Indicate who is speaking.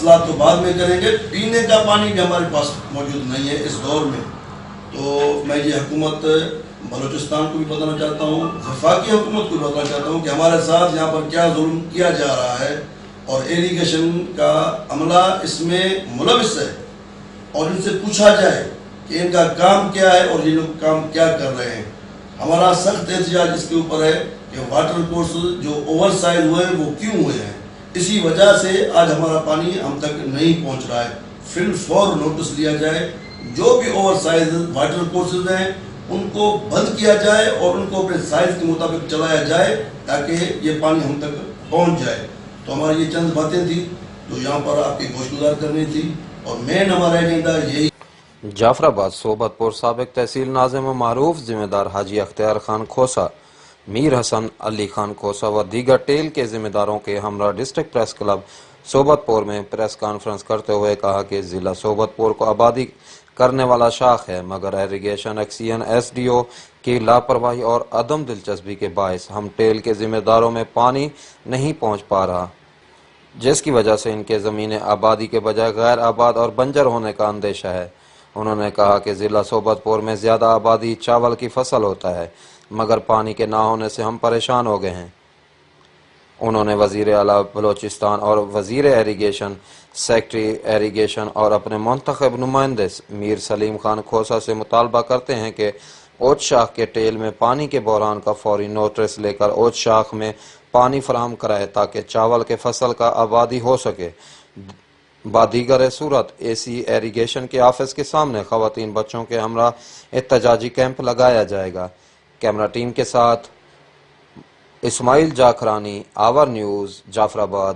Speaker 1: مسئلہ تو بعد میں کریں گے. پینے کا پانی بھی ہمارے پاس موجود نہیں ہے اس دور میں. تو میں یہ حکومت بلوچستان کو بھی بتانا چاہتا ہوں, وفاقی حکومت کو بھی بتانا چاہتا ہوں کہ ہمارے ساتھ یہاں پر کیا ظلم کیا جا رہا ہے, اور ایریگیشن کا عملہ اس میں ملوث ہے, اور ان سے پوچھا جائے کہ ان کا کام کیا ہے اور یہ لوگ کام کیا کر رہے ہیں. ہمارا سخت احتجاج اس کے اوپر ہے کہ واٹر کورسز جو اوور سائل ہوئے وہ کیوں ہوئے ہیں. اسی وجہ سے آج ہمارا پانی ہم تک نہیں پہنچ رہا ہے. فی الفور نوٹس لیا جائے, جو بھی اوور سائز واٹر کورسز ہیں ان کو بند کیا جائے اور ان کو اپنے سائز کے مطابق چلایا جائے تاکہ یہ پانی ہم تک پہنچ جائے. تو ہماری یہ چند باتیں تھیں جو یہاں پر آپ کی گوش گزار کرنی تھی, اور مین ہمارا ایجنڈا یہی.
Speaker 2: جعفر آباد صوبت پور سابق تحصیل ناظم و معروف ذمہ دار حاجی اختیار خان کھوسا, میر حسن علی خان کھوسا و دیگر ٹیل کے ذمہ داروں کے ہمراہ ڈسٹرکٹ پریس کلب صوبت پور میں پریس کانفرنس کرتے ہوئے کہا کہ ضلع صوبت پور کو آبادی کرنے والا شاخ ہے, مگر irrigation XEN S D O کی لاپرواہی اور عدم دلچسپی کے باعث ہم ٹیل کے ذمہ داروں میں پانی نہیں پہنچ پا رہا, جس کی وجہ سے ان کے زمینیں آبادی کے بجائے غیر آباد اور بنجر ہونے کا اندیشہ ہے. انہوں نے کہا کہ ضلع صوبت پور میں زیادہ آبادی چاول کی فصل ہوتا ہے, مگر پانی کے نہ ہونے سے ہم پریشان ہو گئے ہیں. انہوں نے وزیر اعلیٰ بلوچستان اور وزیر ایریگیشن, سیکٹری ایریگیشن اور اپنے منتخب نمائندے میر سلیم خان کھوسا سے مطالبہ کرتے ہیں کہ اوچھ شاخ کے ٹیل میں پانی کے بحران کا فوری نوٹس لے کر اوچھ شاخ میں پانی فراہم کرائے تاکہ چاول کے فصل کا آبادی ہو سکے. بادیگر صورت اے سی ایریگیشن کے آفس کے سامنے خواتین بچوں کے ہمراہ احتجاجی کیمپ لگایا جائے گا. کیمرہ ٹیم کے ساتھ اسماعیل جاکرانی, آور نیوز, جعفر آباد.